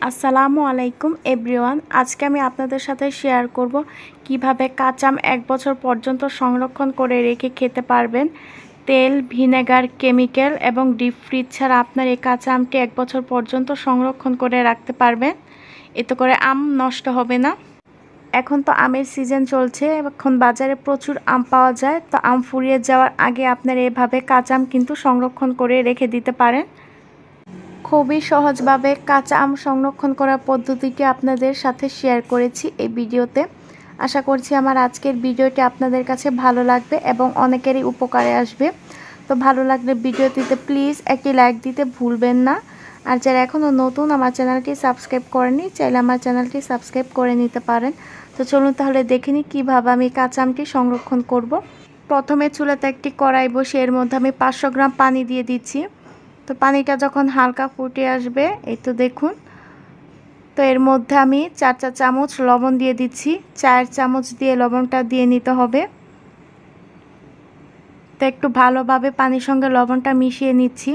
আসসালামু আলাইকুম এভরিওয়ান। আজকে আমি আপনাদের সাথে শেয়ার করব কিভাবে কাঁচা আম 1 বছর পর্যন্ত সংরক্ষণ করে রেখে খেতে পারবেন। তেল, ভিনেগার, কেমিক্যাল এবং ডিপ ফ্রিজ ছাড়া আপনার এই কাঁচা আমটি 1 বছর পর্যন্ত সংরক্ষণ করে রাখতে পারবেন। এতে করে আম নষ্ট হবে না। এখন তো আমের সিজন চলছে, এখন বাজারে প্রচুর আম পাওয়া যায়। তো আম ফুরিয়ে যাওয়ার আগে আপনারা এভাবে কাঁচা আম কিন্তু সংরক্ষণ করে রেখে দিতে পারেন। খুবই সহজভাবে কাঁচা আম সংরক্ষণ করার পদ্ধতিটি আপনাদের সাথে শেয়ার করেছি এই ভিডিওতে। আশা করছি আমার আজকের ভিডিওটি আপনাদের কাছে ভালো লাগবে এবং অনেকেরই উপকারে আসবে। তো ভালো লাগলে ভিডিওটিতে প্লিজ একটি লাইক দিতে ভুলবেন না। আর যারা এখনও নতুন আমার চ্যানেলটি সাবস্ক্রাইব করেনি, চাইলে আমার চ্যানেলটি সাবস্ক্রাইব করে নিতে পারেন। তো চলুন তাহলে দেখে নিই কীভাবে আমি কাঁচা আমটি সংরক্ষণ করব। প্রথমে চুলাতে একটি কড়াই বসে এর মধ্যে আমি 500 গ্রাম পানি দিয়ে দিচ্ছি। তো পানিটা যখন হালকা ফুটে আসবে, এই তো দেখুন, তো এর মধ্যে আমি 4 চা চামচ লবণ দিয়ে দিচ্ছি। 4 চামচ দিয়ে লবণটা দিয়ে নিতে হবে। তো একটু ভালোভাবে পানির সঙ্গে লবণটা মিশিয়ে নিচ্ছি।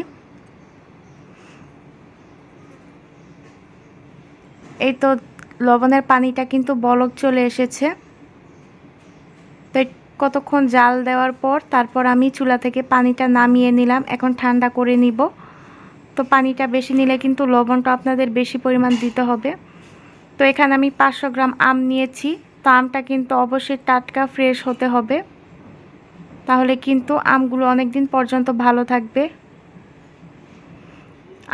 এই তো লবণের পানিটা কিন্তু বলক চলে এসেছে। তো কতক্ষণ জাল দেওয়ার পর তারপর আমি চুলা থেকে পানিটা নামিয়ে নিলাম। এখন ঠান্ডা করে নিব। তো পানিটা বেশি নিলে কিন্তু লবণটা আপনাদের বেশি পরিমাণ দিতে হবে। তো এখানে আমি 500 গ্রাম আম নিয়েছি। তো আমটা কিন্তু অবশ্যই টাটকা ফ্রেশ হতে হবে, তাহলে কিন্তু আমগুলো অনেক দিন পর্যন্ত ভালো থাকবে।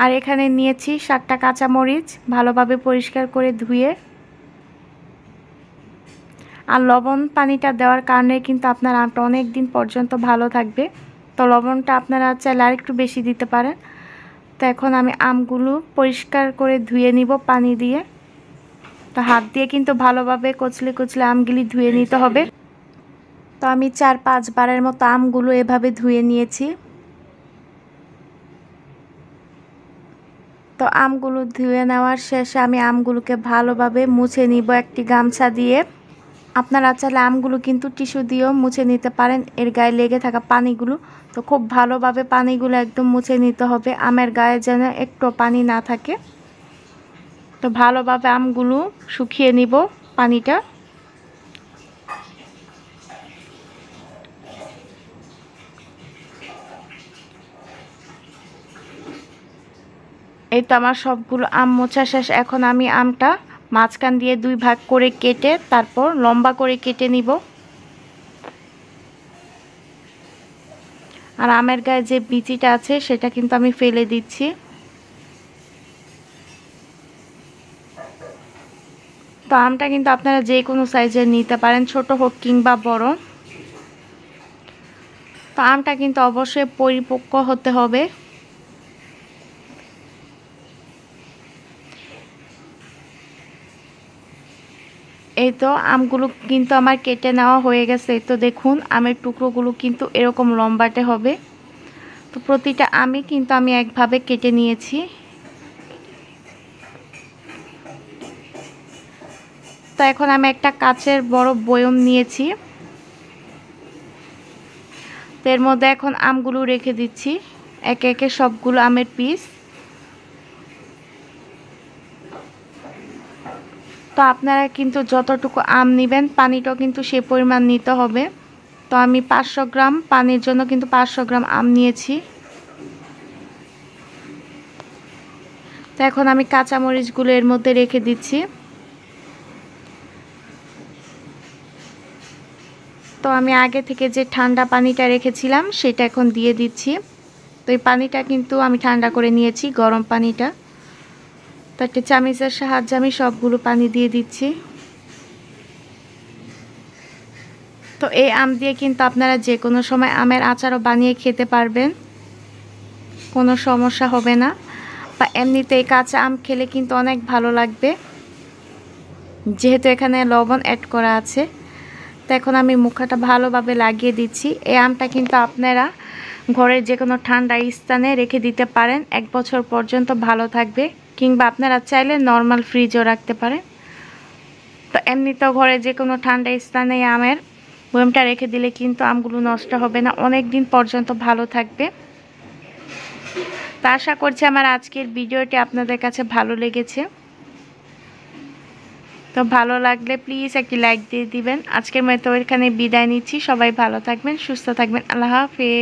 আর এখানে নিয়েছি 7টা কাঁচামরিচ, ভালোভাবে পরিষ্কার করে ধুয়ে। আর লবণ পানিটা দেওয়ার কারণে কিন্তু আপনার আমটা অনেক দিন পর্যন্ত ভালো থাকবে। তো লবণটা আপনারা চাইলে আরেকটু বেশি দিতে পারেন। তো এখন আমি আমগুলো পরিষ্কার করে ধুয়ে নিব পানি দিয়ে। তো হাত দিয়ে কিন্তু ভালোভাবে কচলে কচলে আমগুলি ধুয়ে নিতে হবে। তো আমি 4-5 বারের মতো আমগুলো এভাবে ধুয়ে নিয়েছি। তো আমগুলো ধুয়ে নেওয়ার শেষে আমি আমগুলোকে ভালোভাবে মুছে নিব একটি গামছা দিয়ে। আপনারা চাইলে আমগুলো কিন্তু টিস্যু দিয়েও মুছে নিতে পারেন, এর গায়ে লেগে থাকা পানিগুলো। তো খুব ভালোভাবে পানিগুলো একদম মুছে নিতে হবে, আমের গায়ে যেন একটু পানি না থাকে। তো ভালোভাবে আমগুলো শুকিয়ে নিব পানিটা। এই তো আমার সবগুলো আম মোছা শেষ। এখন আমি আমটা মাঝখান দিয়ে 2 ভাগ করে কেটে তারপর লম্বা করে কেটে নিব। আর আমের গায়ে যে বিচিটা আছে সেটা কিন্তু আমি ফেলে দিচ্ছি। তো আমটা কিন্তু আপনারা যে কোনো সাইজের নিতে পারেন, ছোট হোক কিংবা বড়। তো আমটা কিন্তু অবশ্যই পরিপক্ক হতে হবে। এই তো আমগুলো কিন্তু আমার কেটে নেওয়া হয়ে গেছে। এই তো দেখুন আমের টুকরোগুলো কিন্তু এরকম লম্বাটে হবে। তো প্রতিটা আমই কিন্তু আমি একভাবে কেটে নিয়েছি। তো এখন আমি একটা কাচের বড় বয়ম নিয়েছি। তো এর মধ্যে এখন আমগুলো রেখে দিচ্ছি, একে একে সবগুলো আমের পিস। তো আপনারা কিন্তু যতটুকু আম নেবেন পানিটাও কিন্তু সে পরিমাণ নিতে হবে। তো আমি 500 গ্রাম পানির জন্য কিন্তু 500 গ্রাম আম নিয়েছি। তো এখন আমি কাঁচামরিচগুলো এর মধ্যে রেখে দিচ্ছি। তো আমি আগে থেকে যে ঠান্ডা পানিটা রেখেছিলাম সেটা এখন দিয়ে দিচ্ছি। তো এই পানিটা কিন্তু আমি ঠান্ডা করে নিয়েছি, গরম পানিটা। তো একটা চামচের সাহায্যে আমি সবগুলো পানি দিয়ে দিচ্ছি। তো এই আম দিয়ে কিন্তু আপনারা যে কোনো সময় আমের আচারও বানিয়ে খেতে পারবেন, কোনো সমস্যা হবে না। বা এমনিতে এই কাঁচা আম খেলে কিন্তু অনেক ভালো লাগবে, যেহেতু এখানে লবণ অ্যাড করা আছে। তো এখন আমি মুখাটা ভালোভাবে লাগিয়ে দিচ্ছি। এই আমটা কিন্তু আপনারা ঘরের যে কোনো ঠান্ডা স্থানে রেখে দিতে পারেন, 1 বছর পর্যন্ত ভালো থাকবে। কিংবা আপনারা চাইলে নর্মাল ফ্রিজও রাখতে পারেন। তো এমনিতেও ঘরে যে কোনো ঠান্ডা স্থানে আমের বয়মটা রেখে দিলে কিন্তু আমগুলো নষ্ট হবে না, অনেক দিন পর্যন্ত ভালো থাকবে। তো আশা করছি আমার আজকের ভিডিওটি আপনাদের কাছে ভালো লেগেছে। তো ভালো লাগলে প্লিজ একটি লাইক দিয়ে দিবেন। আজকের মতো এখানে বিদায় নিচ্ছি। সবাই ভালো থাকবেন, সুস্থ থাকবেন। আল্লাহ হাফেজ।